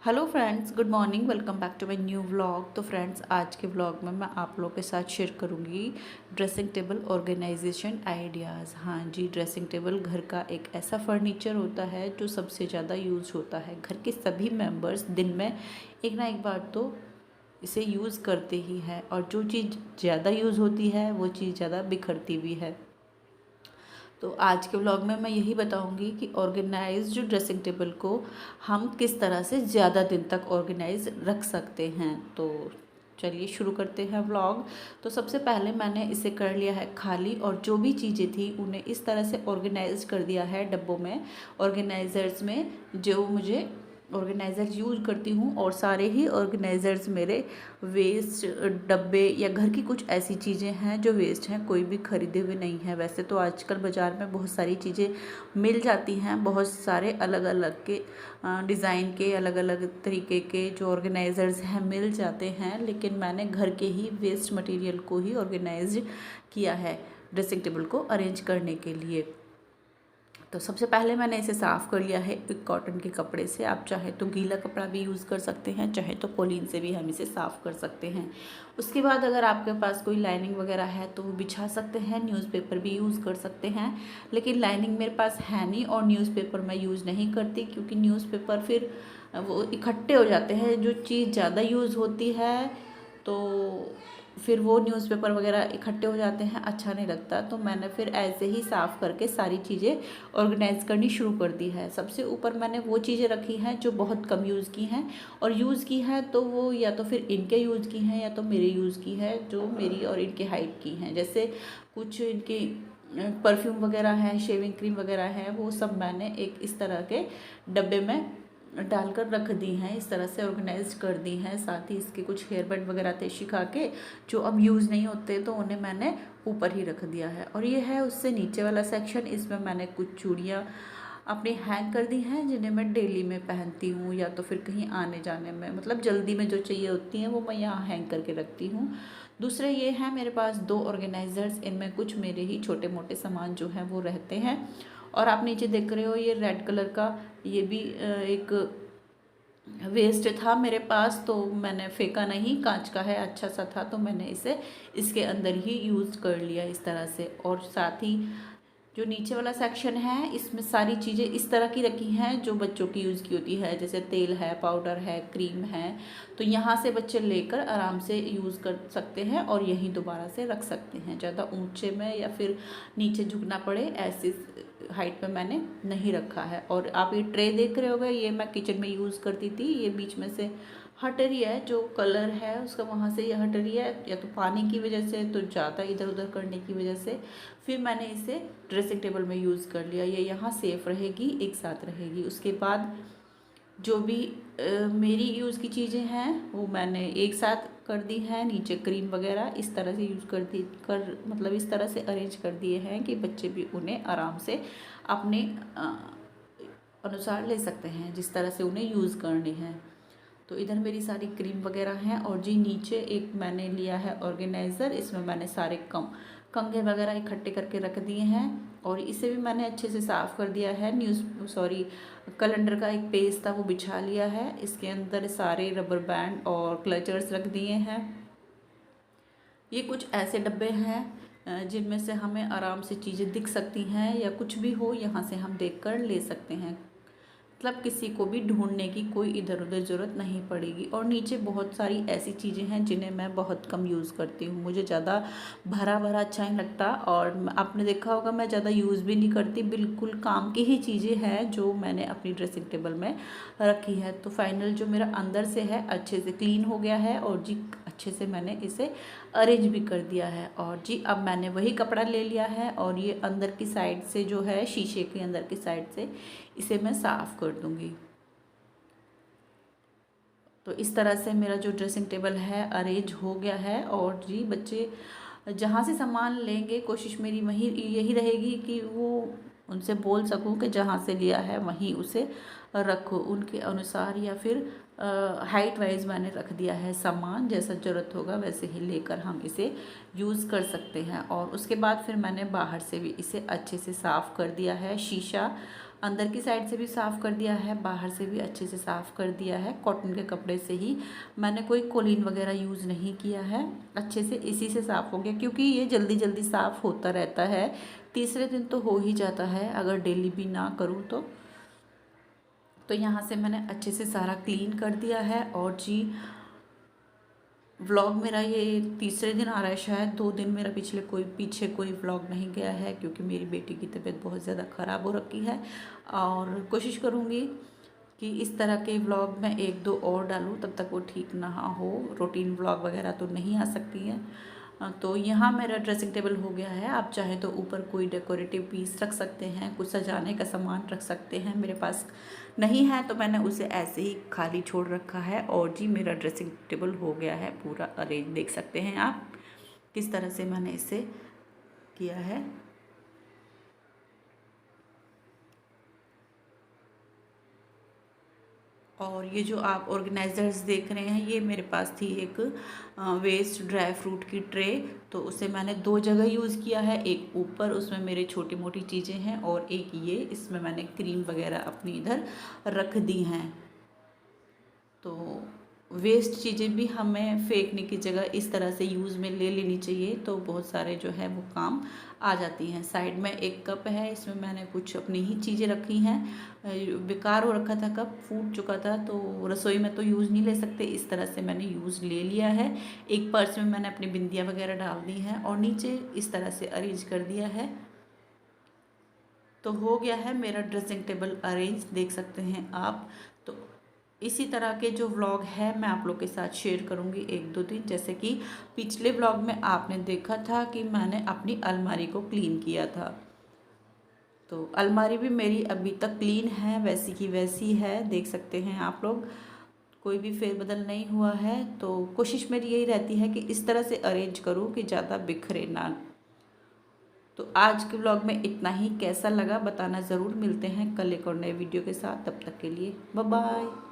Hello friends, good morning. Welcome back to my new vlog. तो friends, आज के vlog में मैं आप लोगों के साथ शेयर करूंगी ड्रेसिंग टेबल ऑर्गेनाइजेशन आइडियाज़। हाँ जी, ड्रेसिंग टेबल घर का एक ऐसा फर्नीचर होता है जो सबसे ज़्यादा यूज़ होता है। घर के सभी मेंबर्स दिन में एक ना एक बार तो इसे यूज़ करते ही हैं, और जो चीज़ ज़्यादा यूज़ होती है वो चीज़ ज़्यादा बिखरती भी है। तो आज के व्लॉग में मैं यही बताऊंगी कि ऑर्गेनाइज जो ड्रेसिंग टेबल को हम किस तरह से ज़्यादा दिन तक ऑर्गेनाइज रख सकते हैं। तो चलिए शुरू करते हैं व्लॉग। तो सबसे पहले मैंने इसे कर लिया है खाली, और जो भी चीज़ें थी उन्हें इस तरह से ऑर्गेनाइज कर दिया है डब्बों में, ऑर्गेनाइज़र्स में, जो मुझे ऑर्गेनाइज़र यूज करती हूँ। और सारे ही ऑर्गेनाइज़र्स मेरे वेस्ट डब्बे या घर की कुछ ऐसी चीज़ें हैं जो वेस्ट हैं, कोई भी ख़रीदे हुए नहीं है। वैसे तो आजकल बाज़ार में बहुत सारी चीज़ें मिल जाती हैं, बहुत सारे अलग अलग के डिज़ाइन के, अलग अलग तरीके के जो ऑर्गेनाइज़र्स हैं मिल जाते हैं, लेकिन मैंने घर के ही वेस्ट मटेरियल को ही ऑर्गेनाइज किया है ड्रेसिंग टेबल को अरेंज करने के लिए। तो सबसे पहले मैंने इसे साफ़ कर लिया है एक कॉटन के कपड़े से। आप चाहे तो गीला कपड़ा भी यूज़ कर सकते हैं, चाहे तो कॉलीन से भी हम इसे साफ़ कर सकते हैं। उसके बाद अगर आपके पास कोई लाइनिंग वगैरह है तो वो बिछा सकते हैं, न्यूज़पेपर भी यूज़ कर सकते हैं। लेकिन लाइनिंग मेरे पास है नहीं और न्यूज़पेपर मैं यूज़ नहीं करती, क्योंकि न्यूज़पेपर फिर वो इकट्ठे हो जाते हैं। जो चीज़ ज़्यादा यूज़ होती है तो फिर वो न्यूज़पेपर वगैरह इकट्ठे हो जाते हैं, अच्छा नहीं लगता। तो मैंने फिर ऐसे ही साफ़ करके सारी चीज़ें ऑर्गेनाइज़ करनी शुरू कर दी है। सबसे ऊपर मैंने वो चीज़ें रखी हैं जो बहुत कम यूज़ की हैं, और यूज़ की हैं तो वो या तो फिर इनके यूज़ की हैं या तो मेरे यूज़ की है, जो मेरी और इनके हाइट की हैं। जैसे कुछ इनकी परफ्यूम वगैरह है, शेविंग क्रीम वगैरह है, वो सब मैंने एक इस तरह के डब्बे में डालकर रख दी हैं, इस तरह से ऑर्गेनाइज कर दी हैं। साथ ही इसके कुछ हेयर बैंड वगैरह थे शिखा के, जो अब यूज़ नहीं होते, तो उन्हें मैंने ऊपर ही रख दिया है। और ये है उससे नीचे वाला सेक्शन, इसमें मैंने कुछ चूड़ियाँ अपनी हैंग कर दी हैं, जिन्हें मैं डेली में पहनती हूँ या तो फिर कहीं आने जाने में, मतलब जल्दी में जो चाहिए होती हैं वो मैं यहाँ हैंग करके रखती हूँ। दूसरे ये हैं मेरे पास दो ऑर्गेनाइज़र्स, इनमें कुछ मेरे ही छोटे मोटे सामान जो हैं वो रहते हैं। और आप नीचे देख रहे हो ये रेड कलर का, ये भी एक वेस्ट था मेरे पास, तो मैंने फेंका नहीं, कांच का है, अच्छा सा था, तो मैंने इसे इसके अंदर ही यूज़ कर लिया इस तरह से। और साथ ही जो नीचे वाला सेक्शन है, इसमें सारी चीज़ें इस तरह की रखी हैं जो बच्चों की यूज़ की होती है, जैसे तेल है, पाउडर है, क्रीम है। तो यहाँ से बच्चे लेकर आराम से यूज़ कर सकते हैं और यहीं दोबारा से रख सकते हैं। ज़्यादा ऊंचे में या फिर नीचे झुकना पड़े ऐसी हाइट पे मैंने नहीं रखा है। और आप ये ट्रे देख रहे होगे, ये मैं किचन में यूज़ करती थी। ये बीच में से हट रही है, जो कलर है उसका वहाँ से ये हट रही है, या तो पानी की वजह से, तो ज़्यादा इधर उधर करने की वजह से। फिर मैंने इसे ड्रेसिंग टेबल में यूज़ कर लिया, ये यहाँ सेफ रहेगी, एक साथ रहेगी। उसके बाद जो भी मेरी यूज़ की चीज़ें हैं वो मैंने एक साथ कर दी हैं। नीचे क्रीम वगैरह इस तरह से यूज़ मतलब इस तरह से अरेंज कर दिए हैं कि बच्चे भी उन्हें आराम से अपने अनुसार ले सकते हैं, जिस तरह से उन्हें यूज़ करनी है। तो इधर मेरी सारी क्रीम वगैरह हैं। और जी नीचे एक मैंने लिया है ऑर्गेनाइज़र, इसमें मैंने सारे कंघे वगैरह इकट्ठे करके रख दिए हैं। और इसे भी मैंने अच्छे से साफ़ कर दिया है। कैलेंडर का एक पेज था वो बिछा लिया है, इसके अंदर सारे रबर बैंड और क्लचर्स रख दिए हैं। ये कुछ ऐसे डब्बे हैं जिनमें से हमें आराम से चीज़ें दिख सकती हैं, या कुछ भी हो यहाँ से हम देखकर ले सकते हैं, मतलब किसी को भी ढूंढने की कोई इधर उधर ज़रूरत नहीं पड़ेगी। और नीचे बहुत सारी ऐसी चीज़ें हैं जिन्हें मैं बहुत कम यूज़ करती हूँ, मुझे ज़्यादा भरा भरा अच्छा नहीं लगता। और आपने देखा होगा मैं ज़्यादा यूज़ भी नहीं करती, बिल्कुल काम की ही चीज़ें हैं जो मैंने अपनी ड्रेसिंग टेबल में रखी है। तो फाइनल जो मेरा अंदर से है अच्छे से क्लीन हो गया है, और जी अच्छे से मैंने इसे अरेंज भी कर दिया है। और जी अब मैंने वही कपड़ा ले लिया है, और ये अंदर की साइड से जो है, शीशे के अंदर की साइड से इसे मैं साफ़ कर दूंगी। तो इस तरह से मेरा जो ड्रेसिंग टेबल है अरेंज हो गया है। और जी बच्चे जहाँ से सामान लेंगे, कोशिश मेरी वही यही रहेगी कि वो उनसे बोल सकूं कि जहाँ से लिया है वहीं उसे रखो उनके अनुसार, या फिर हाइट वाइज मैंने रख दिया है सामान, जैसा ज़रूरत होगा वैसे ही लेकर हम इसे यूज़ कर सकते हैं। और उसके बाद फिर मैंने बाहर से भी इसे अच्छे से साफ़ कर दिया है। शीशा अंदर की साइड से भी साफ़ कर दिया है, बाहर से भी अच्छे से साफ़ कर दिया है। कॉटन के कपड़े से ही, मैंने कोई कोलिन वगैरह यूज़ नहीं किया है। अच्छे से इसी से साफ़ हो गया, क्योंकि ये जल्दी जल्दी साफ़ होता रहता है। तीसरे दिन तो हो ही जाता है अगर डेली भी ना करूँ तो यहाँ से मैंने अच्छे से सारा क्लीन कर दिया है। और जी, व्लॉग मेरा ये तीसरे दिन आ रहा है शायद। 2 दिन मेरा पीछे कोई व्लॉग नहीं गया है, क्योंकि मेरी बेटी की तबीयत बहुत ज़्यादा ख़राब हो रखी है। और कोशिश करूँगी कि इस तरह के व्लॉग मैं 1-2 और डालूँ, तब तक वो ठीक ना हो। रूटीन व्लॉग वगैरह तो नहीं आ सकती है। तो यहाँ मेरा ड्रेसिंग टेबल हो गया है। आप चाहें तो ऊपर कोई डेकोरेटिव पीस रख सकते हैं, कुछ सजाने का सामान रख सकते हैं। मेरे पास नहीं है तो मैंने उसे ऐसे ही खाली छोड़ रखा है। और जी, मेरा ड्रेसिंग टेबल हो गया है पूरा अरेंज। देख सकते हैं आप किस तरह से मैंने इसे किया है। और ये जो आप ऑर्गेनाइजर्स देख रहे हैं, ये मेरे पास थी एक वेस्ट ड्राई फ्रूट की ट्रे। तो उसे मैंने 2 जगह यूज़ किया है। एक ऊपर, उसमें मेरे छोटी मोटी चीज़ें हैं, और एक ये, इसमें मैंने क्रीम वगैरह अपनी इधर रख दी हैं। तो वेस्ट चीज़ें भी हमें फेंकने की जगह इस तरह से यूज़ में ले लेनी चाहिए, तो बहुत सारे जो है वो काम आ जाती हैं। साइड में एक कप है, इसमें मैंने कुछ अपनी ही चीज़ें रखी हैं। बेकार हो रखा था, कप फूट चुका था, तो रसोई में तो यूज़ नहीं ले सकते, इस तरह से मैंने यूज़ ले लिया है। एक पर्स में मैंने अपनी बिंदियाँ वगैरह डाल दी हैं, और नीचे इस तरह से अरेंज कर दिया है। तो हो गया है मेरा ड्रेसिंग टेबल अरेंज, देख सकते हैं आप। तो इसी तरह के जो व्लॉग है मैं आप लोग के साथ शेयर करूँगी 1-2 दिन। जैसे कि पिछले व्लॉग में आपने देखा था कि मैंने अपनी अलमारी को क्लीन किया था। तो अलमारी भी मेरी अभी तक क्लीन है, वैसी की वैसी है, देख सकते हैं आप लोग। कोई भी फेरबदल नहीं हुआ है। तो कोशिश मेरी यही रहती है कि इस तरह से अरेंज करूँ कि ज़्यादा बिखरे ना। तो आज के व्लॉग में इतना ही। कैसा लगा बताना ज़रूर। मिलते हैं कल एक और नए वीडियो के साथ, तब तक के लिए बाय बाय।